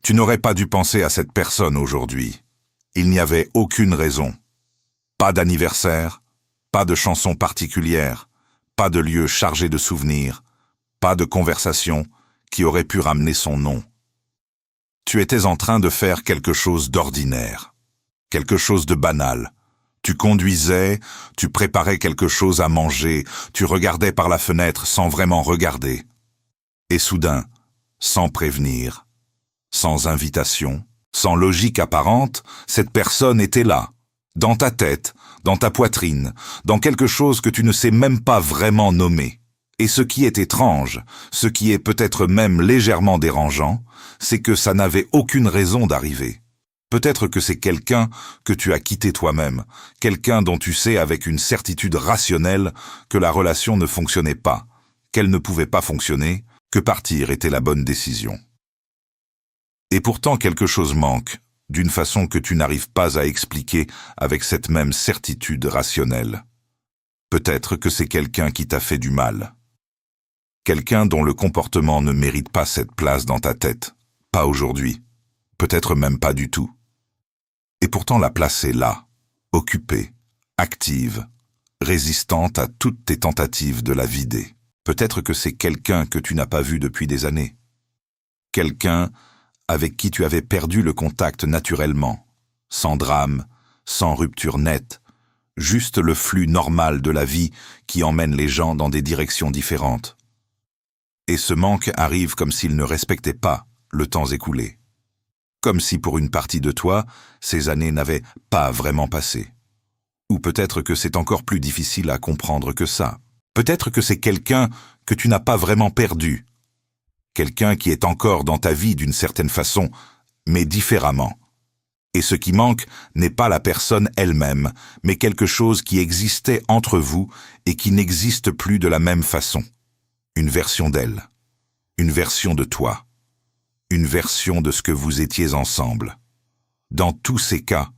Tu n'aurais pas dû penser à cette personne aujourd'hui. Il n'y avait aucune raison. Pas d'anniversaire, pas de chanson particulière, pas de lieu chargé de souvenirs, pas de conversation qui aurait pu ramener son nom. Tu étais en train de faire quelque chose d'ordinaire, quelque chose de banal. Tu conduisais, tu préparais quelque chose à manger, tu regardais par la fenêtre sans vraiment regarder. Et soudain, sans prévenir, sans invitation, sans logique apparente, cette personne était là, dans ta tête, dans ta poitrine, dans quelque chose que tu ne sais même pas vraiment nommer. Et ce qui est étrange, ce qui est peut-être même légèrement dérangeant, c'est que ça n'avait aucune raison d'arriver. Peut-être que c'est quelqu'un que tu as quitté toi-même, quelqu'un dont tu sais avec une certitude rationnelle que la relation ne fonctionnait pas, qu'elle ne pouvait pas fonctionner, que partir était la bonne décision. Et pourtant quelque chose manque, d'une façon que tu n'arrives pas à expliquer avec cette même certitude rationnelle. Peut-être que c'est quelqu'un qui t'a fait du mal. Quelqu'un dont le comportement ne mérite pas cette place dans ta tête. Pas aujourd'hui. Peut-être même pas du tout. Et pourtant la place est là, occupée, active, résistante à toutes tes tentatives de la vider. Peut-être que c'est quelqu'un que tu n'as pas vu depuis des années. Quelqu'un avec qui tu avais perdu le contact naturellement, sans drame, sans rupture nette, juste le flux normal de la vie qui emmène les gens dans des directions différentes. Et ce manque arrive comme s'il ne respectait pas le temps écoulé. Comme si pour une partie de toi, ces années n'avaient pas vraiment passé. Ou peut-être que c'est encore plus difficile à comprendre que ça. Peut-être que c'est quelqu'un que tu n'as pas vraiment perdu. Quelqu'un qui est encore dans ta vie d'une certaine façon, mais différemment. Et ce qui manque n'est pas la personne elle-même, mais quelque chose qui existait entre vous et qui n'existe plus de la même façon. Une version d'elle, une version de toi, une version de ce que vous étiez ensemble. Dans tous ces cas,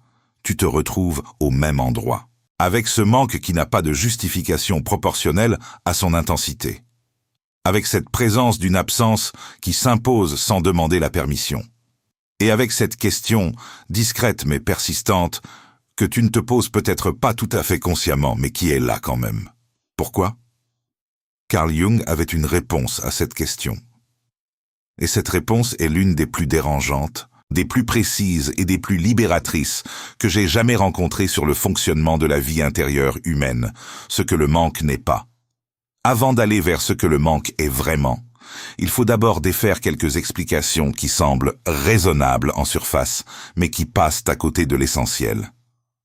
tu te retrouves au même endroit, avec ce manque qui n'a pas de justification proportionnelle à son intensité, avec cette présence d'une absence qui s'impose sans demander la permission, et avec cette question, discrète mais persistante, que tu ne te poses peut-être pas tout à fait consciemment, mais qui est là quand même. Pourquoi ? Carl Jung avait une réponse à cette question. Et cette réponse est l'une des plus dérangeantes, des plus précises et des plus libératrices que j'ai jamais rencontrées sur le fonctionnement de la vie intérieure humaine, ce que le manque n'est pas. Avant d'aller vers ce que le manque est vraiment, il faut d'abord défaire quelques explications qui semblent raisonnables en surface, mais qui passent à côté de l'essentiel.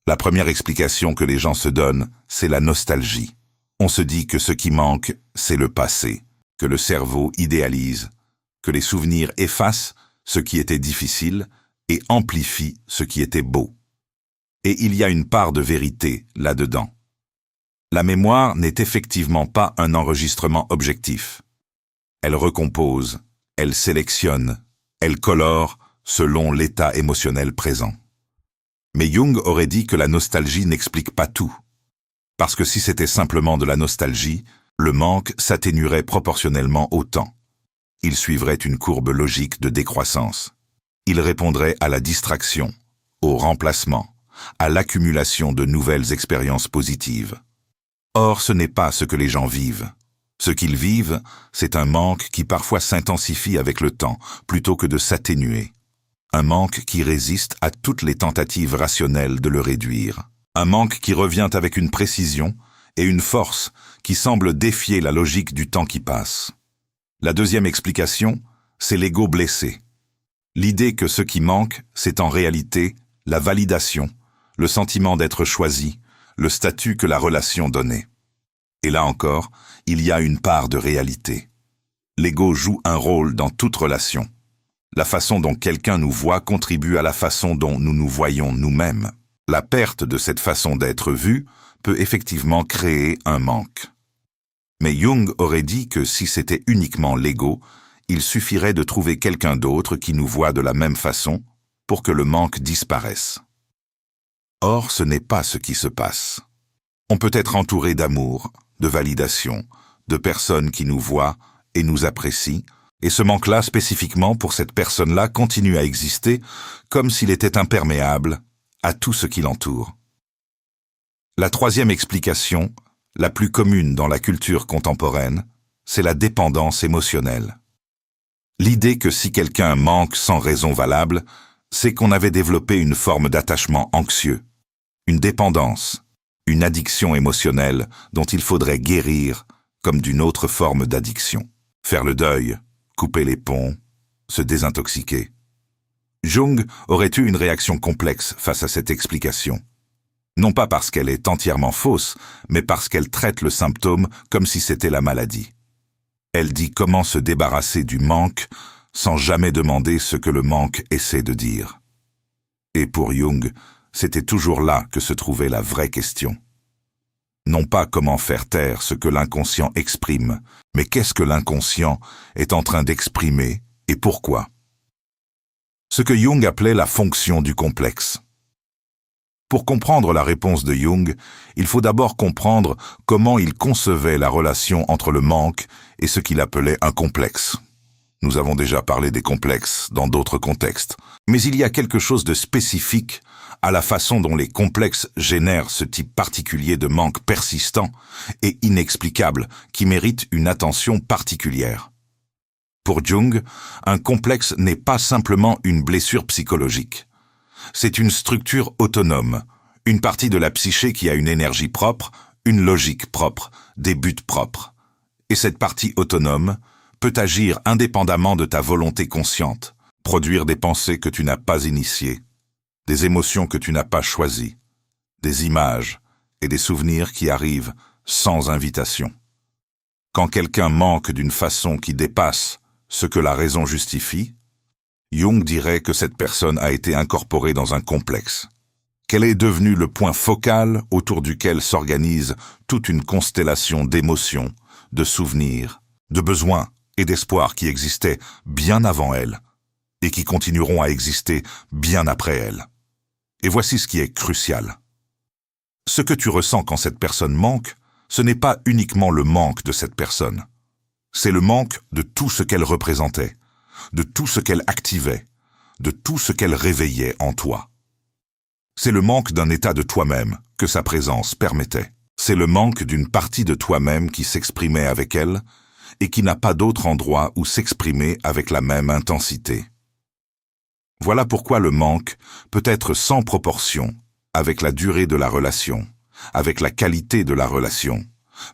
La première explication que les gens se donnent, c'est la nostalgie. On se dit que ce qui manque, c'est le passé, que le cerveau idéalise, que les souvenirs effacent ce qui était difficile et amplifient ce qui était beau. Et il y a une part de vérité là-dedans. La mémoire n'est effectivement pas un enregistrement objectif. Elle recompose, elle sélectionne, elle colore selon l'état émotionnel présent. Mais Jung aurait dit que la nostalgie n'explique pas tout. Parce que si c'était simplement de la nostalgie, le manque s'atténuerait proportionnellement au temps. Il suivrait une courbe logique de décroissance. Il répondrait à la distraction, au remplacement, à l'accumulation de nouvelles expériences positives. Or, ce n'est pas ce que les gens vivent. Ce qu'ils vivent, c'est un manque qui parfois s'intensifie avec le temps, plutôt que de s'atténuer. Un manque qui résiste à toutes les tentatives rationnelles de le réduire. Un manque qui revient avec une précision et une force qui semble défier la logique du temps qui passe. La deuxième explication, c'est l'ego blessé. L'idée que ce qui manque, c'est en réalité la validation, le sentiment d'être choisi, le statut que la relation donnait. Et là encore, il y a une part de réalité. L'ego joue un rôle dans toute relation. La façon dont quelqu'un nous voit contribue à la façon dont nous nous voyons nous-mêmes. La perte de cette façon d'être vue peut effectivement créer un manque. Mais Jung aurait dit que si c'était uniquement l'ego, il suffirait de trouver quelqu'un d'autre qui nous voit de la même façon pour que le manque disparaisse. Or, ce n'est pas ce qui se passe. On peut être entouré d'amour, de validation, de personnes qui nous voient et nous apprécient, Et ce manque-là, spécifiquement pour cette personne-là, continue à exister comme s'il était imperméable à tout ce qui l'entoure. La troisième explication, la plus commune dans la culture contemporaine, c'est la dépendance émotionnelle. L'idée que si quelqu'un manque sans raison valable, c'est qu'on avait développé une forme d'attachement anxieux, une dépendance, une addiction émotionnelle dont il faudrait guérir comme d'une autre forme d'addiction. Faire le deuil, couper les ponts, se désintoxiquer. Jung aurait eu une réaction complexe face à cette explication. Non pas parce qu'elle est entièrement fausse, mais parce qu'elle traite le symptôme comme si c'était la maladie. Elle dit comment se débarrasser du manque sans jamais demander ce que le manque essaie de dire. Et pour Jung, c'était toujours là que se trouvait la vraie question. Non pas comment faire taire ce que l'inconscient exprime, mais qu'est-ce que l'inconscient est en train d'exprimer et pourquoi. Ce que Jung appelait la fonction du complexe. Pour comprendre la réponse de Jung, il faut d'abord comprendre comment il concevait la relation entre le manque et ce qu'il appelait un complexe. Nous avons déjà parlé des complexes dans d'autres contextes, mais il y a quelque chose de spécifique à la façon dont les complexes génèrent ce type particulier de manque persistant et inexplicable qui mérite une attention particulière. Pour Jung, un complexe n'est pas simplement une blessure psychologique. C'est une structure autonome, une partie de la psyché qui a une énergie propre, une logique propre, des buts propres. Et cette partie autonome peut agir indépendamment de ta volonté consciente, produire des pensées que tu n'as pas initiées, des émotions que tu n'as pas choisies, des images et des souvenirs qui arrivent sans invitation. Quand quelqu'un manque d'une façon qui dépasse ce que la raison justifie, Jung dirait que cette personne a été incorporée dans un complexe, qu'elle est devenue le point focal autour duquel s'organise toute une constellation d'émotions, de souvenirs, de besoins et d'espoirs qui existaient bien avant elle et qui continueront à exister bien après elle. Et voici ce qui est crucial. Ce que tu ressens quand cette personne manque, ce n'est pas uniquement le manque de cette personne. C'est le manque de tout ce qu'elle représentait, de tout ce qu'elle activait, de tout ce qu'elle réveillait en toi. C'est le manque d'un état de toi-même que sa présence permettait. C'est le manque d'une partie de toi-même qui s'exprimait avec elle et qui n'a pas d'autre endroit où s'exprimer avec la même intensité. Voilà pourquoi le manque peut être sans proportion avec la durée de la relation, avec la qualité de la relation,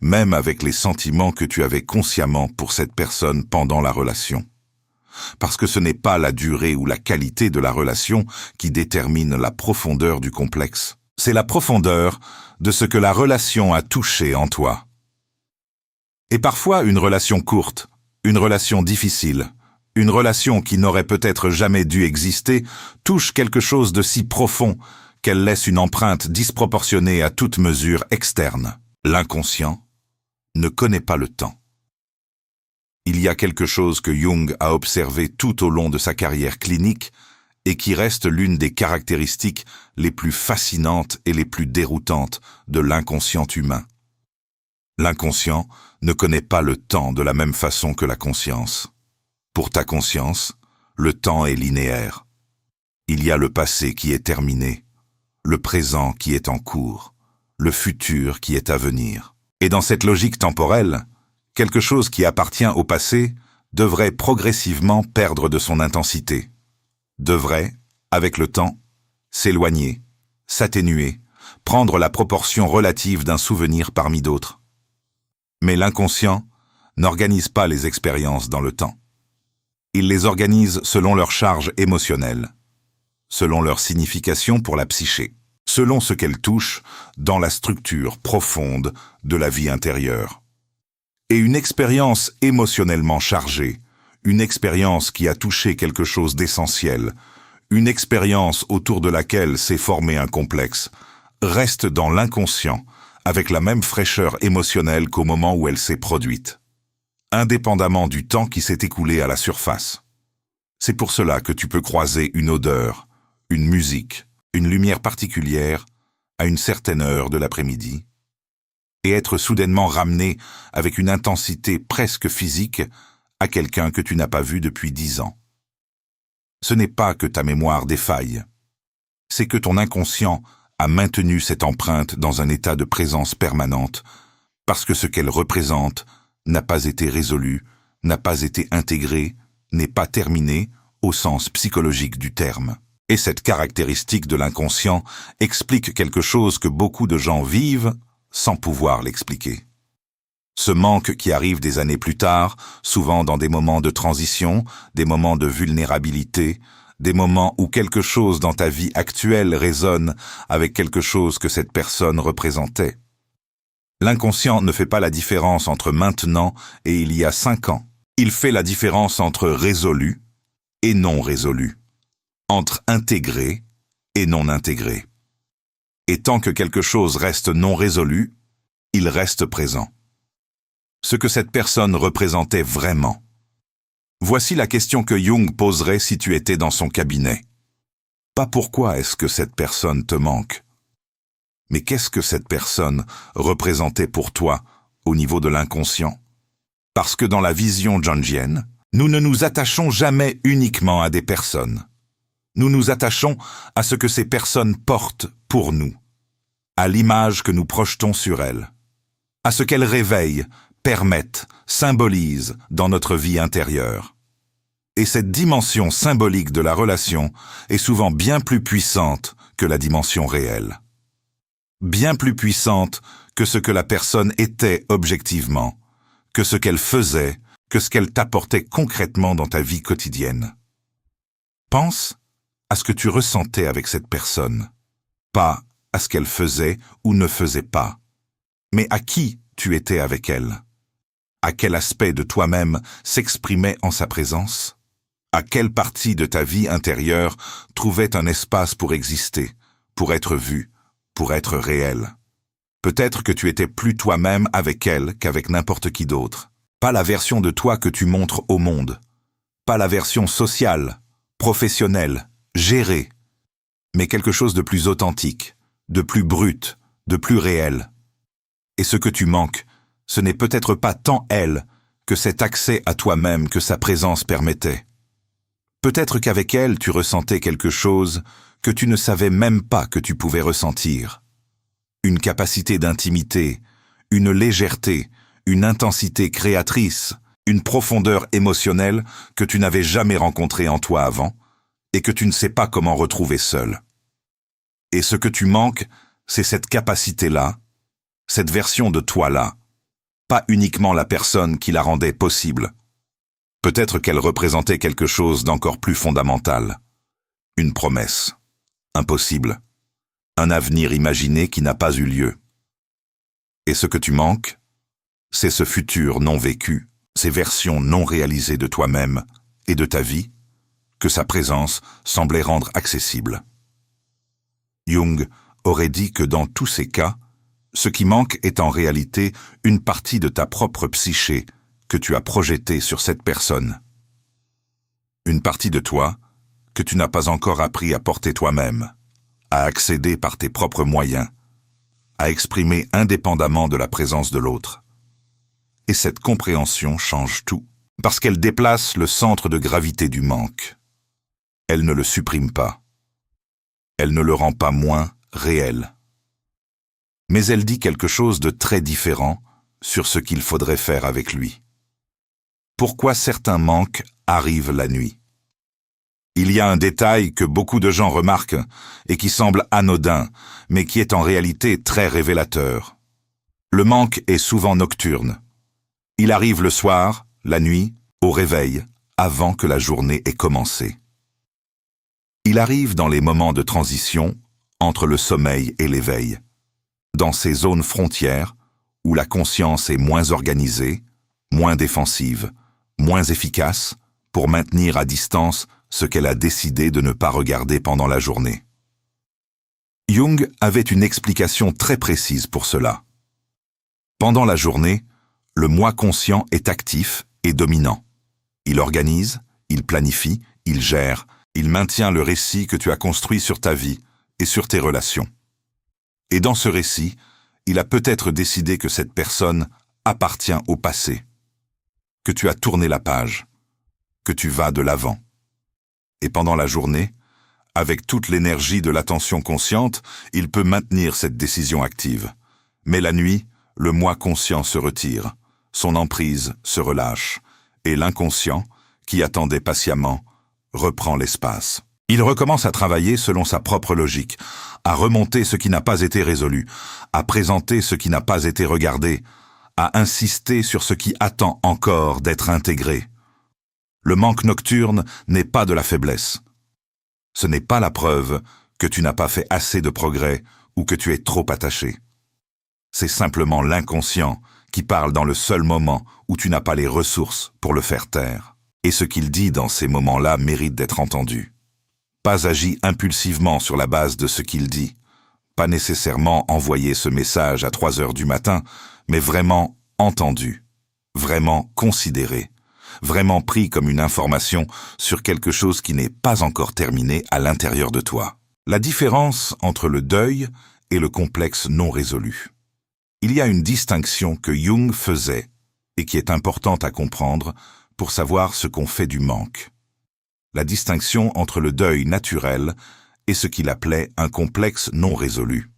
même avec les sentiments que tu avais consciemment pour cette personne pendant la relation. Parce que ce n'est pas la durée ou la qualité de la relation qui détermine la profondeur du complexe. C'est la profondeur de ce que la relation a touché en toi. Et parfois une relation courte, une relation difficile, une relation qui n'aurait peut-être jamais dû exister, touche quelque chose de si profond qu'elle laisse une empreinte disproportionnée à toute mesure externe. L'inconscient ne connaît pas le temps. Il y a quelque chose que Jung a observé tout au long de sa carrière clinique et qui reste l'une des caractéristiques les plus fascinantes et les plus déroutantes de l'inconscient humain. L'inconscient ne connaît pas le temps de la même façon que la conscience. Pour ta conscience, le temps est linéaire. Il y a le passé qui est terminé, le présent qui est en cours, le futur qui est à venir. Et dans cette logique temporelle, quelque chose qui appartient au passé devrait progressivement perdre de son intensité, devrait, avec le temps, s'éloigner, s'atténuer, prendre la proportion relative d'un souvenir parmi d'autres. Mais l'inconscient n'organise pas les expériences dans le temps. Il les organise selon leur charge émotionnelle, selon leur signification pour la psyché, selon ce qu'elle touche dans la structure profonde de la vie intérieure. Et une expérience émotionnellement chargée, une expérience qui a touché quelque chose d'essentiel, une expérience autour de laquelle s'est formé un complexe, reste dans l'inconscient avec la même fraîcheur émotionnelle qu'au moment où elle s'est produite, indépendamment du temps qui s'est écoulé à la surface. C'est pour cela que tu peux croiser une odeur, une musique, une lumière particulière à une certaine heure de l'après-midi, et être soudainement ramené avec une intensité presque physique à quelqu'un que tu n'as pas vu depuis 10 ans. Ce n'est pas que ta mémoire défaille, c'est que ton inconscient a maintenu cette empreinte dans un état de présence permanente, parce que ce qu'elle représente n'a pas été résolu, n'a pas été intégré, n'est pas terminé au sens psychologique du terme. Et cette caractéristique de l'inconscient explique quelque chose que beaucoup de gens vivent sans pouvoir l'expliquer. Ce manque qui arrive des années plus tard, souvent dans des moments de transition, des moments de vulnérabilité, des moments où quelque chose dans ta vie actuelle résonne avec quelque chose que cette personne représentait. L'inconscient ne fait pas la différence entre maintenant et il y a 5 ans. Il fait la différence entre résolu et non résolu, entre intégré et non intégré. Et tant que quelque chose reste non résolu, il reste présent. Ce que cette personne représentait vraiment. Voici la question que Jung poserait si tu étais dans son cabinet. Pas pourquoi est-ce que cette personne te manque, mais qu'est-ce que cette personne représentait pour toi au niveau de l'inconscient? Parce que dans la vision jungienne, nous ne nous attachons jamais uniquement à des personnes. Nous nous attachons à ce que ces personnes portent pour nous, à l'image que nous projetons sur elles, à ce qu'elles réveillent, permettent, symbolisent dans notre vie intérieure. Et cette dimension symbolique de la relation est souvent bien plus puissante que la dimension réelle. Bien plus puissante que ce que la personne était objectivement, que ce qu'elle faisait, que ce qu'elle t'apportait concrètement dans ta vie quotidienne. Pense à ce que tu ressentais avec cette personne, pas à ce qu'elle faisait ou ne faisait pas, mais à qui tu étais avec elle. À quel aspect de toi-même s'exprimait en sa présence? À quelle partie de ta vie intérieure trouvait un espace pour exister, pour être vu, pour être réel? Peut-être que tu étais plus toi-même avec elle qu'avec n'importe qui d'autre. Pas la version de toi que tu montres au monde. Pas la version sociale, professionnelle, gérée, mais quelque chose de plus authentique, de plus brut, de plus réel. Et ce que tu manques, ce n'est peut-être pas tant elle que cet accès à toi-même que sa présence permettait. Peut-être qu'avec elle, tu ressentais quelque chose que tu ne savais même pas que tu pouvais ressentir. Une capacité d'intimité, une légèreté, une intensité créatrice, une profondeur émotionnelle que tu n'avais jamais rencontrée en toi avant et que tu ne sais pas comment retrouver seul. Et ce que tu manques, c'est cette capacité-là, cette version de toi-là, pas uniquement la personne qui la rendait possible. Peut-être qu'elle représentait quelque chose d'encore plus fondamental. Une promesse. Impossible. Un avenir imaginé qui n'a pas eu lieu. Et ce que tu manques, c'est ce futur non vécu, ces versions non réalisées de toi-même et de ta vie, que sa présence semblait rendre accessible. Jung aurait dit que dans tous ces cas, ce qui manque est en réalité une partie de ta propre psyché que tu as projetée sur cette personne. Une partie de toi que tu n'as pas encore appris à porter toi-même, à accéder par tes propres moyens, à exprimer indépendamment de la présence de l'autre. Et cette compréhension change tout, parce qu'elle déplace le centre de gravité du manque. Elle ne le supprime pas. Elle ne le rend pas moins réel. Mais elle dit quelque chose de très différent sur ce qu'il faudrait faire avec lui. Pourquoi certains manques arrivent la nuit? Il y a un détail que beaucoup de gens remarquent et qui semble anodin, mais qui est en réalité très révélateur. Le manque est souvent nocturne. Il arrive le soir, la nuit, au réveil, avant que la journée ait commencé. Il arrive dans les moments de transition entre le sommeil et l'éveil, dans ces zones frontières où la conscience est moins organisée, moins défensive, moins efficace pour maintenir à distance ce qu'elle a décidé de ne pas regarder pendant la journée. Jung avait une explication très précise pour cela. Pendant la journée, le moi conscient est actif et dominant. Il organise, il planifie, il gère, il maintient le récit que tu as construit sur ta vie et sur tes relations. Et dans ce récit, il a peut-être décidé que cette personne appartient au passé. que tu as tourné la page, que tu vas de l'avant. Et pendant la journée, avec toute l'énergie de l'attention consciente, il peut maintenir cette décision active. Mais la nuit, le moi conscient se retire, son emprise se relâche, et l'inconscient, qui attendait patiemment, reprend l'espace. Il recommence à travailler selon sa propre logique, à remonter ce qui n'a pas été résolu, à présenter ce qui n'a pas été regardé, à insister sur ce qui attend encore d'être intégré. Le manque nocturne n'est pas de la faiblesse. Ce n'est pas la preuve que tu n'as pas fait assez de progrès ou que tu es trop attaché. C'est simplement l'inconscient qui parle dans le seul moment où tu n'as pas les ressources pour le faire taire. Et ce qu'il dit dans ces moments-là mérite d'être entendu. Pas agi impulsivement sur la base de ce qu'il dit, pas nécessairement envoyer ce message à 3 heures du matin, mais vraiment entendu, vraiment considéré, vraiment pris comme une information sur quelque chose qui n'est pas encore terminé à l'intérieur de toi. La différence entre le deuil et le complexe non résolu. Il y a une distinction que Jung faisait et qui est importante à comprendre pour savoir ce qu'on fait du manque. La distinction entre le deuil naturel et ce qu'il appelait un complexe non résolu.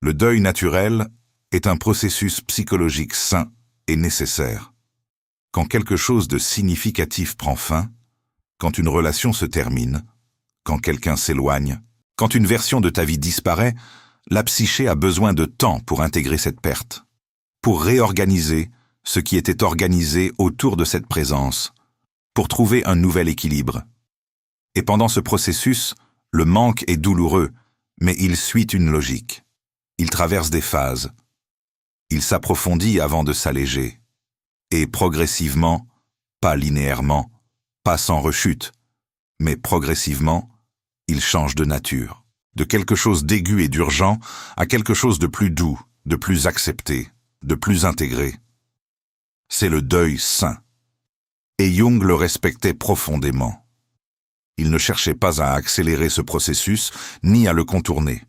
Le deuil naturel est un processus psychologique sain et nécessaire. Quand quelque chose de significatif prend fin, quand une relation se termine, quand quelqu'un s'éloigne, quand une version de ta vie disparaît, la psyché a besoin de temps pour intégrer cette perte, pour réorganiser ce qui était organisé autour de cette présence, pour trouver un nouvel équilibre. Et pendant ce processus, le manque est douloureux, mais il suit une logique. Il traverse des phases. Il s'approfondit avant de s'alléger. Et progressivement, pas linéairement, pas sans rechute, mais progressivement, il change de nature. De quelque chose d'aigu et d'urgent à quelque chose de plus doux, de plus accepté, de plus intégré. C'est le deuil sain. Et Jung le respectait profondément. Il ne cherchait pas à accélérer ce processus, ni à le contourner.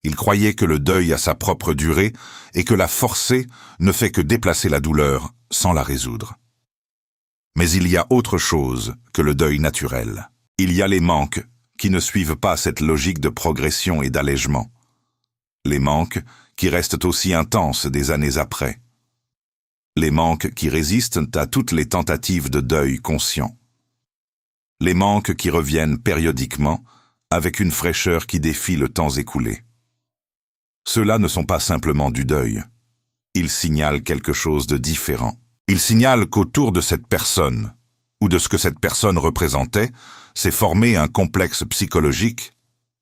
Il croyait que le deuil a sa propre durée et que la forcer ne fait que déplacer la douleur sans la résoudre. Mais il y a autre chose que le deuil naturel. Il y a les manques qui ne suivent pas cette logique de progression et d'allègement. Les manques qui restent aussi intenses des années après. Les manques qui résistent à toutes les tentatives de deuil conscient. Les manques qui reviennent périodiquement avec une fraîcheur qui défie le temps écoulé. Ceux-là ne sont pas simplement du deuil. Ils signalent quelque chose de différent. Ils signalent qu'autour de cette personne, ou de ce que cette personne représentait, s'est formé un complexe psychologique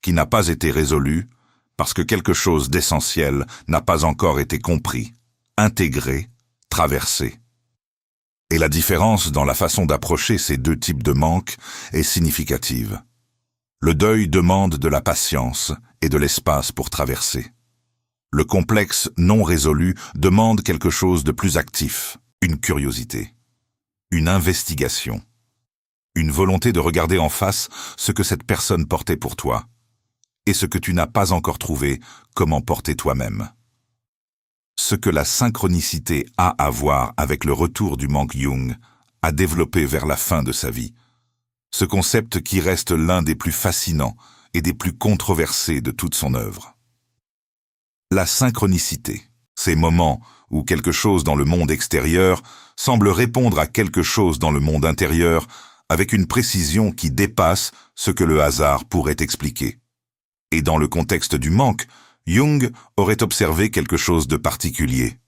qui n'a pas été résolu parce que quelque chose d'essentiel n'a pas encore été compris, intégré, traversé. Et la différence dans la façon d'approcher ces deux types de manques est significative. Le deuil demande de la patience et de l'espace pour traverser. Le complexe non résolu demande quelque chose de plus actif, une curiosité, une investigation, une volonté de regarder en face ce que cette personne portait pour toi et ce que tu n'as pas encore trouvé comment porter toi-même. Ce que la synchronicité a à voir avec le retour du manque Jung a développé vers la fin de sa vie. Ce concept qui reste l'un des plus fascinants et des plus controversés de toute son œuvre. La synchronicité, ces moments où quelque chose dans le monde extérieur semble répondre à quelque chose dans le monde intérieur avec une précision qui dépasse ce que le hasard pourrait expliquer. Et dans le contexte du manque, Jung aurait observé quelque chose de particulier.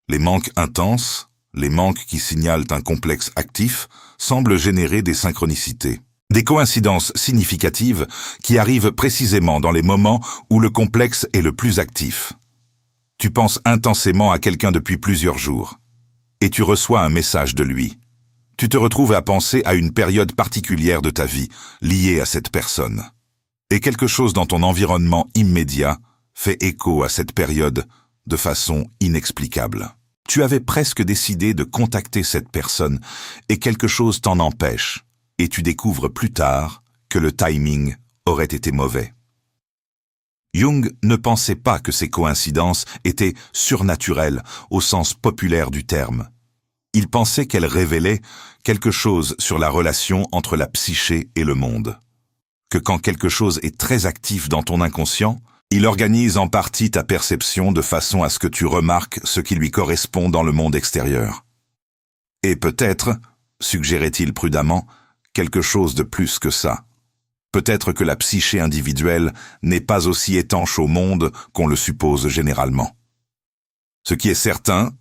Les manques intenses, les manques qui signalent un complexe actif, semblent générer des synchronicités. Des coïncidences significatives qui arrivent précisément dans les moments où le complexe est le plus actif. Tu penses intensément à quelqu'un depuis plusieurs jours, et tu reçois un message de lui. Tu te retrouves à penser à une période particulière de ta vie, liée à cette personne. Et quelque chose dans ton environnement immédiat fait écho à cette période de façon inexplicable. Tu avais presque décidé de contacter cette personne et quelque chose t'en empêche, et tu découvres plus tard que le timing aurait été mauvais. Jung ne pensait pas que ces coïncidences étaient surnaturelles au sens populaire du terme. Il pensait qu'elle révélait quelque chose sur la relation entre la psyché et le monde. Que quand quelque chose est très actif dans ton inconscient, il organise en partie ta perception de façon à ce que tu remarques ce qui lui correspond dans le monde extérieur. Et peut-être, suggérait-il prudemment, quelque chose de plus que ça. Peut-être que la psyché individuelle n'est pas aussi étanche au monde qu'on le suppose généralement. Ce qui est certain,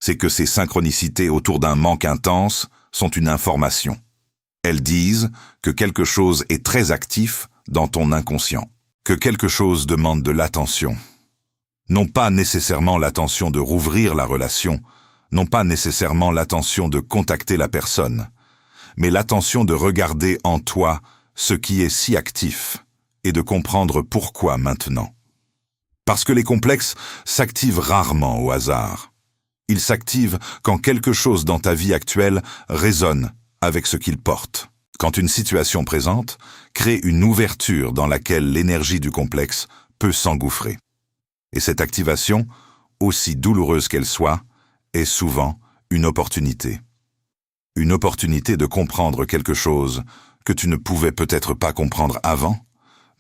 c'est que ces synchronicités autour d'un manque intense sont une information. Elles disent que quelque chose est très actif dans ton inconscient, que quelque chose demande de l'attention. Non pas nécessairement l'attention de rouvrir la relation, non pas nécessairement l'attention de contacter la personne, mais l'attention de regarder en toi ce qui est si actif et de comprendre pourquoi maintenant. Parce que les complexes s'activent rarement au hasard. Ils s'activent quand quelque chose dans ta vie actuelle résonne avec ce qu'il porte. Quand une situation présente crée une ouverture dans laquelle l'énergie du complexe peut s'engouffrer. Et cette activation, aussi douloureuse qu'elle soit, est souvent une opportunité. Une opportunité de comprendre quelque chose que tu ne pouvais peut-être pas comprendre avant,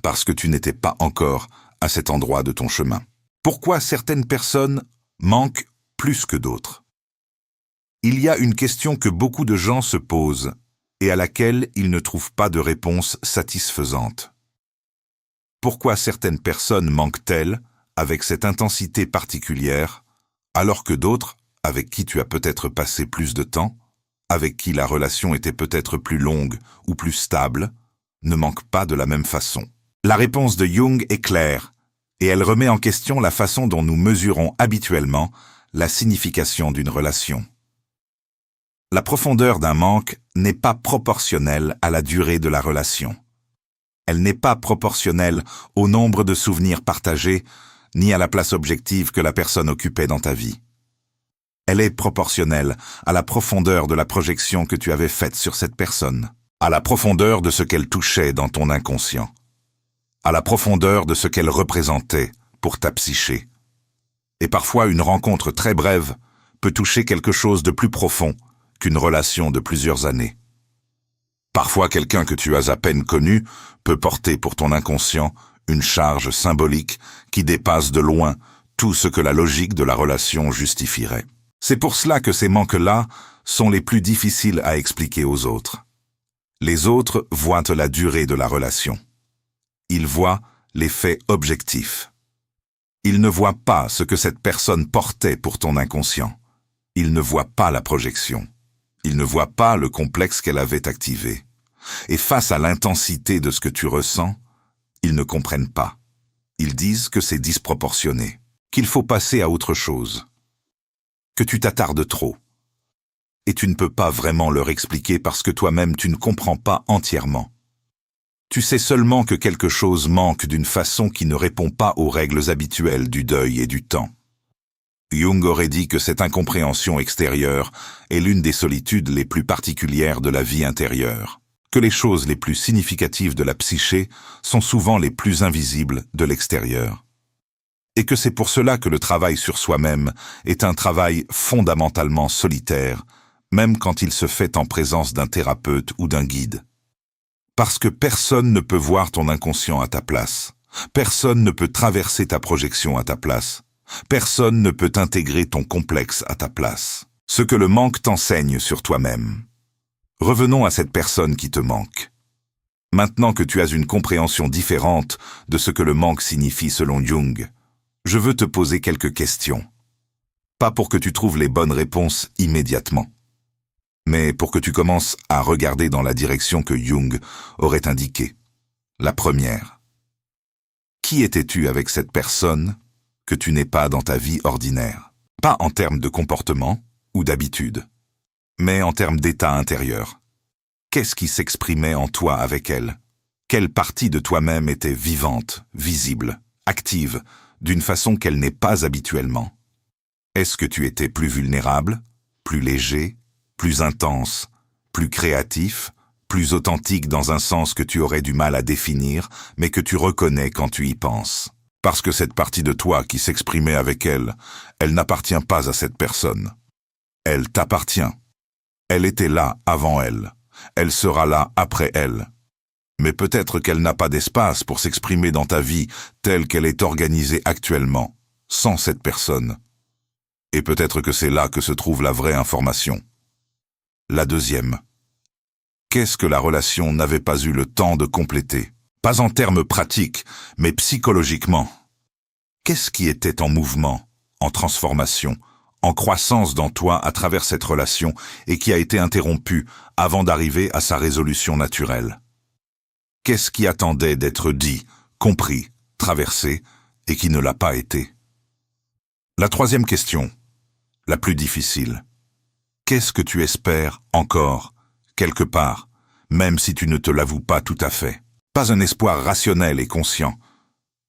parce que tu n'étais pas encore à cet endroit de ton chemin. Pourquoi certaines personnes manquent plus que d'autres? Il y a une question que beaucoup de gens se posent et à laquelle ils ne trouvent pas de réponse satisfaisante. Pourquoi certaines personnes manquent-elles avec cette intensité particulière, alors que d'autres, avec qui tu as peut-être passé plus de temps, avec qui la relation était peut-être plus longue ou plus stable, ne manquent pas de la même façon? La réponse de Jung est claire, et elle remet en question la façon dont nous mesurons habituellement la signification d'une relation. La profondeur d'un manque n'est pas proportionnelle à la durée de la relation. Elle n'est pas proportionnelle au nombre de souvenirs partagés, ni à la place objective que la personne occupait dans ta vie. Elle est proportionnelle à la profondeur de la projection que tu avais faite sur cette personne, à la profondeur de ce qu'elle touchait dans ton inconscient, à la profondeur de ce qu'elle représentait pour ta psyché. Et parfois, une rencontre très brève peut toucher quelque chose de plus profond qu'une relation de plusieurs années. Parfois, quelqu'un que tu as à peine connu peut porter pour ton inconscient une charge symbolique qui dépasse de loin tout ce que la logique de la relation justifierait. C'est pour cela que ces manques-là sont les plus difficiles à expliquer aux autres. Les autres voient la durée de la relation. Ils voient les faits objectifs. Ils ne voient pas ce que cette personne portait pour ton inconscient. Ils ne voient pas la projection. Ils ne voient pas le complexe qu'elle avait activé. Et face à l'intensité de ce que tu ressens, ils ne comprennent pas. Ils disent que c'est disproportionné, qu'il faut passer à autre chose, que tu t'attardes trop. Et tu ne peux pas vraiment leur expliquer parce que toi-même tu ne comprends pas entièrement. Tu sais seulement que quelque chose manque d'une façon qui ne répond pas aux règles habituelles du deuil et du temps. Jung aurait dit que cette incompréhension extérieure est l'une des solitudes les plus particulières de la vie intérieure, que les choses les plus significatives de la psyché sont souvent les plus invisibles de l'extérieur. Et que c'est pour cela que le travail sur soi-même est un travail fondamentalement solitaire, même quand il se fait en présence d'un thérapeute ou d'un guide. Parce que personne ne peut voir ton inconscient à ta place. Personne ne peut traverser ta projection à ta place. Personne ne peut intégrer ton complexe à ta place. Ce que le manque t'enseigne sur toi-même. Revenons à cette personne qui te manque. Maintenant que tu as une compréhension différente de ce que le manque signifie selon Jung, je veux te poser quelques questions. Pas pour que tu trouves les bonnes réponses immédiatement, mais pour que tu commences à regarder dans la direction que Jung aurait indiquée. La première. Qui étais-tu avec cette personne que tu n'es pas dans ta vie ordinaire? Pas en termes de comportement ou d'habitude, mais en termes d'état intérieur. Qu'est-ce qui s'exprimait en toi avec elle? Quelle partie de toi-même était vivante, visible, active, d'une façon qu'elle n'est pas habituellement? Est-ce que tu étais plus vulnérable, plus léger, plus intense, plus créatif, plus authentique dans un sens que tu aurais du mal à définir, mais que tu reconnais quand tu y penses? Parce que cette partie de toi qui s'exprimait avec elle, elle n'appartient pas à cette personne. Elle t'appartient. Elle était là avant elle. Elle sera là après elle. Mais peut-être qu'elle n'a pas d'espace pour s'exprimer dans ta vie telle qu'elle est organisée actuellement, sans cette personne. Et peut-être que c'est là que se trouve la vraie information. La deuxième. Qu'est-ce que la relation n'avait pas eu le temps de compléter? Pas en termes pratiques, mais psychologiquement. Qu'est-ce qui était en mouvement, en transformation, en croissance dans toi à travers cette relation et qui a été interrompu avant d'arriver à sa résolution naturelle? Qu'est-ce qui attendait d'être dit, compris, traversé et qui ne l'a pas été? La troisième question, la plus difficile. Qu'est-ce que tu espères encore, quelque part, même si tu ne te l'avoues pas tout à fait? Pas un espoir rationnel et conscient,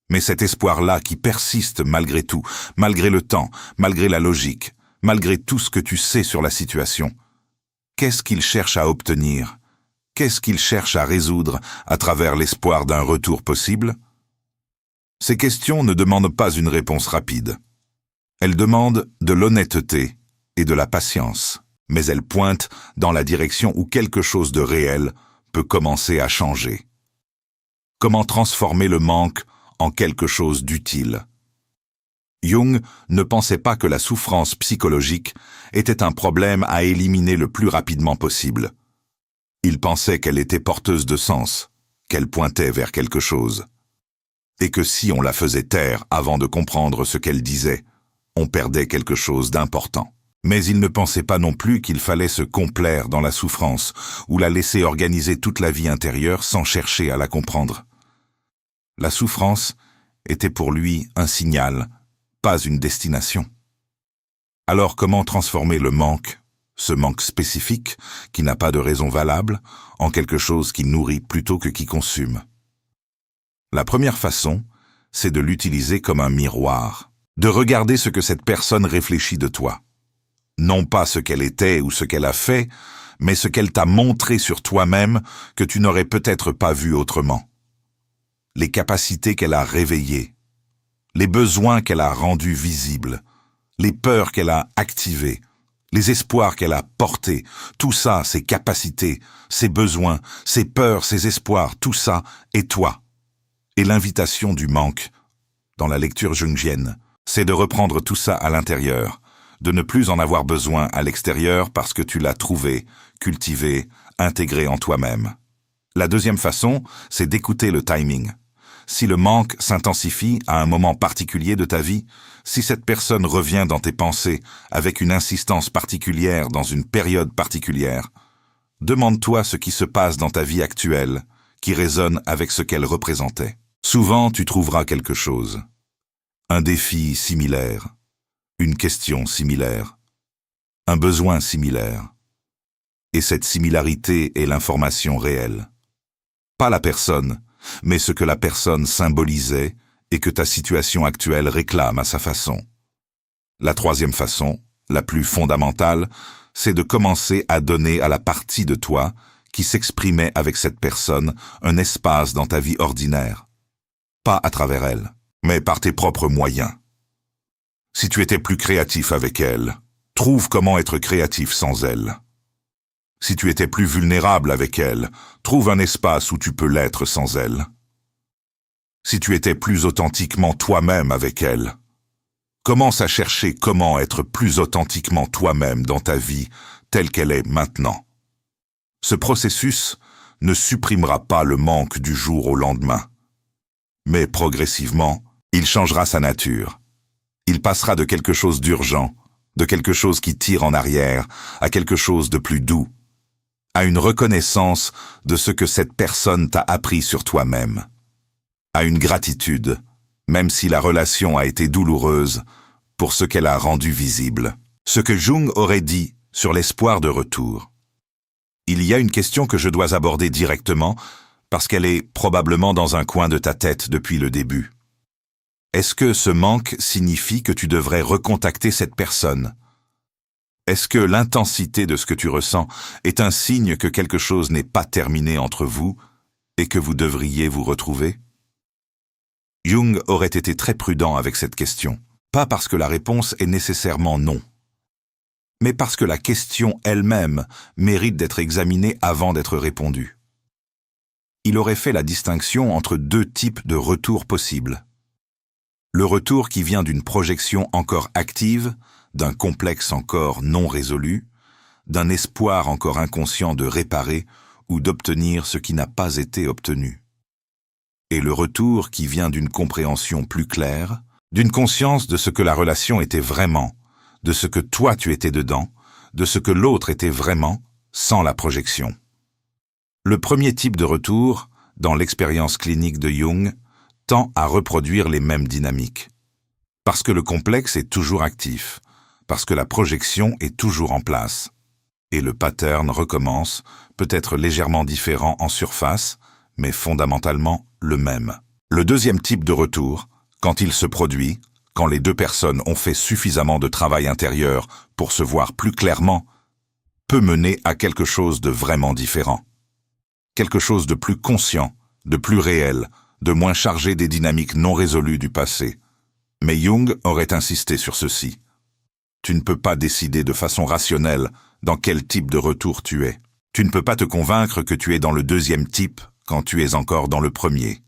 mais cet espoir-là qui persiste malgré tout, malgré le temps, malgré la logique, malgré tout ce que tu sais sur la situation. Qu'est-ce qu'il cherche à obtenir? Qu'est-ce qu'il cherche à résoudre à travers l'espoir d'un retour possible? Ces questions ne demandent pas une réponse rapide. Elles demandent de l'honnêteté et de la patience, mais elles pointent dans la direction où quelque chose de réel peut commencer à changer. Comment transformer le manque en quelque chose d'utile? Jung ne pensait pas que la souffrance psychologique était un problème à éliminer le plus rapidement possible. Il pensait qu'elle était porteuse de sens, qu'elle pointait vers quelque chose. Et que si on la faisait taire avant de comprendre ce qu'elle disait, on perdait quelque chose d'important. Mais il ne pensait pas non plus qu'il fallait se complaire dans la souffrance ou la laisser organiser toute la vie intérieure sans chercher à la comprendre. La souffrance était pour lui un signal, pas une destination. Alors comment transformer le manque, ce manque spécifique, qui n'a pas de raison valable, en quelque chose qui nourrit plutôt que qui consume? La première façon, c'est de l'utiliser comme un miroir, de regarder ce que cette personne réfléchit de toi. Non pas ce qu'elle était ou ce qu'elle a fait, mais ce qu'elle t'a montré sur toi-même que tu n'aurais peut-être pas vu autrement. Les capacités qu'elle a réveillées, les besoins qu'elle a rendus visibles, les peurs qu'elle a activées, les espoirs qu'elle a portés, tout ça, ces capacités, ces besoins, ces peurs, ces espoirs, tout ça est toi. Et l'invitation du manque, dans la lecture jungienne, c'est de reprendre tout ça à l'intérieur, de ne plus en avoir besoin à l'extérieur parce que tu l'as trouvé, cultivé, intégré en toi-même. La deuxième façon, c'est d'écouter le timing. Si le manque s'intensifie à un moment particulier de ta vie, si cette personne revient dans tes pensées avec une insistance particulière dans une période particulière, demande-toi ce qui se passe dans ta vie actuelle, qui résonne avec ce qu'elle représentait. Souvent, tu trouveras quelque chose. Un défi similaire, une question similaire, un besoin similaire. Et cette similarité est l'information réelle. Pas la personne, mais ce que la personne symbolisait et que ta situation actuelle réclame à sa façon. La troisième façon, la plus fondamentale, c'est de commencer à donner à la partie de toi qui s'exprimait avec cette personne un espace dans ta vie ordinaire. Pas à travers elle, mais par tes propres moyens. Si tu étais plus créatif avec elle, trouve comment être créatif sans elle. Si tu étais plus vulnérable avec elle, trouve un espace où tu peux l'être sans elle. Si tu étais plus authentiquement toi-même avec elle, commence à chercher comment être plus authentiquement toi-même dans ta vie telle qu'elle est maintenant. Ce processus ne supprimera pas le manque du jour au lendemain. Mais progressivement, il changera sa nature. Il passera de quelque chose d'urgent, de quelque chose qui tire en arrière, à quelque chose de plus doux, à une reconnaissance de ce que cette personne t'a appris sur toi-même, à une gratitude, même si la relation a été douloureuse, pour ce qu'elle a rendu visible. Ce que Jung aurait dit sur l'espoir de retour. Il y a une question que je dois aborder directement, parce qu'elle est probablement dans un coin de ta tête depuis le début. Est-ce que ce manque signifie que tu devrais recontacter cette personne? Est-ce que l'intensité de ce que tu ressens est un signe que quelque chose n'est pas terminé entre vous et que vous devriez vous retrouver? Jung aurait été très prudent avec cette question, pas parce que la réponse est nécessairement non, mais parce que la question elle-même mérite d'être examinée avant d'être répondue. Il aurait fait la distinction entre deux types de retours possibles. Le retour qui vient d'une projection encore active, d'un complexe encore non résolu, d'un espoir encore inconscient de réparer ou d'obtenir ce qui n'a pas été obtenu. Et le retour qui vient d'une compréhension plus claire, d'une conscience de ce que la relation était vraiment, de ce que toi tu étais dedans, de ce que l'autre était vraiment, sans la projection. Le premier type de retour, dans l'expérience clinique de Jung, tend à reproduire les mêmes dynamiques. Parce que le complexe est toujours actif, parce que la projection est toujours en place. Et le pattern recommence, peut-être légèrement différent en surface, mais fondamentalement le même. Le deuxième type de retour, quand il se produit, quand les deux personnes ont fait suffisamment de travail intérieur pour se voir plus clairement, peut mener à quelque chose de vraiment différent. Quelque chose de plus conscient, de plus réel, de moins chargé des dynamiques non résolues du passé. Mais Jung aurait insisté sur ceci. Tu ne peux pas décider de façon rationnelle dans quel type de retour tu es. Tu ne peux pas te convaincre que tu es dans le deuxième type quand tu es encore dans le premier.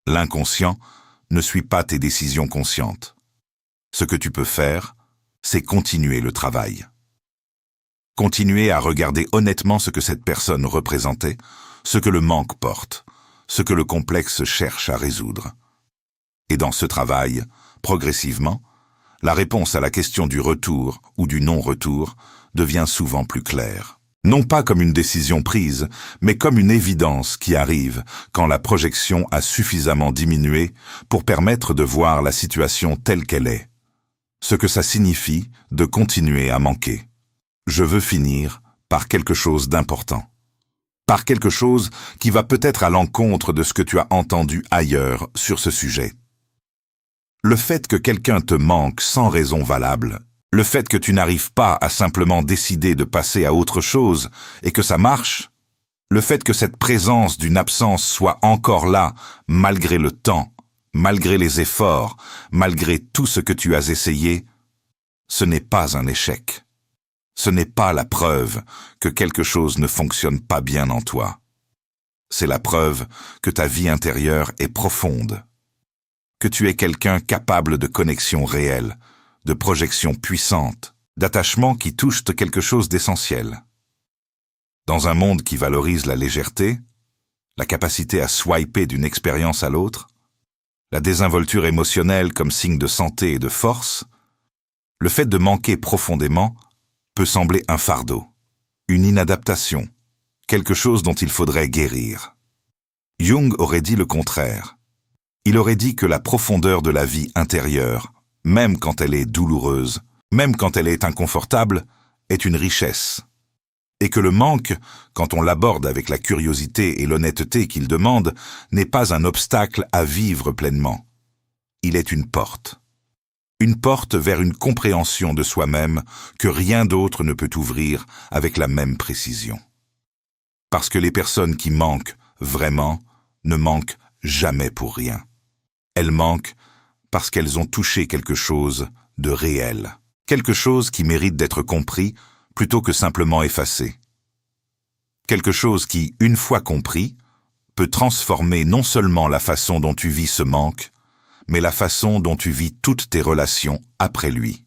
L'inconscient ne suit pas tes décisions conscientes. Ce que tu peux faire, c'est continuer le travail. Continuer à regarder honnêtement ce que cette personne représentait, ce que le manque porte, ce que le complexe cherche à résoudre. Et dans ce travail, progressivement, la réponse à la question du retour ou du non-retour devient souvent plus claire. Non pas comme une décision prise, mais comme une évidence qui arrive quand la projection a suffisamment diminué pour permettre de voir la situation telle qu'elle est. Ce que ça signifie de continuer à manquer. Je veux finir par quelque chose d'important. Par quelque chose qui va peut-être à l'encontre de ce que tu as entendu ailleurs sur ce sujet. Le fait que quelqu'un te manque sans raison valable, le fait que tu n'arrives pas à simplement décider de passer à autre chose et que ça marche, le fait que cette présence d'une absence soit encore là malgré le temps, malgré les efforts, malgré tout ce que tu as essayé, ce n'est pas un échec. Ce n'est pas la preuve que quelque chose ne fonctionne pas bien en toi. C'est la preuve que ta vie intérieure est profonde, que tu es quelqu'un capable de connexion réelle, de projection puissante, d'attachement qui touche quelque chose d'essentiel. Dans un monde qui valorise la légèreté, la capacité à swiper d'une expérience à l'autre, la désinvolture émotionnelle comme signe de santé et de force, le fait de manquer profondément peut sembler un fardeau, une inadaptation, quelque chose dont il faudrait guérir. Jung aurait dit le contraire. Il aurait dit que la profondeur de la vie intérieure, même quand elle est douloureuse, même quand elle est inconfortable, est une richesse. Et que le manque, quand on l'aborde avec la curiosité et l'honnêteté qu'il demande, n'est pas un obstacle à vivre pleinement. Il est une porte. Une porte vers une compréhension de soi-même que rien d'autre ne peut ouvrir avec la même précision. Parce que les personnes qui manquent vraiment ne manquent jamais pour rien. Elles manquent parce qu'elles ont touché quelque chose de réel, quelque chose qui mérite d'être compris plutôt que simplement effacé. Quelque chose qui, une fois compris, peut transformer non seulement la façon dont tu vis ce manque, mais la façon dont tu vis toutes tes relations après lui.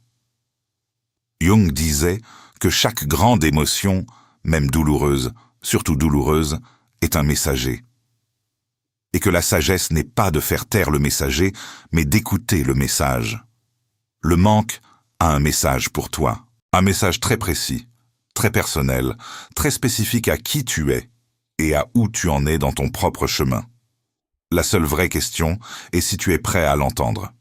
Jung disait que chaque grande émotion, même douloureuse, surtout douloureuse, est un messager. Et que la sagesse n'est pas de faire taire le messager, mais d'écouter le message. Le manque a un message pour toi, un message très précis, très personnel, très spécifique à qui tu es et à où tu en es dans ton propre chemin. La seule vraie question est si tu es prêt à l'entendre.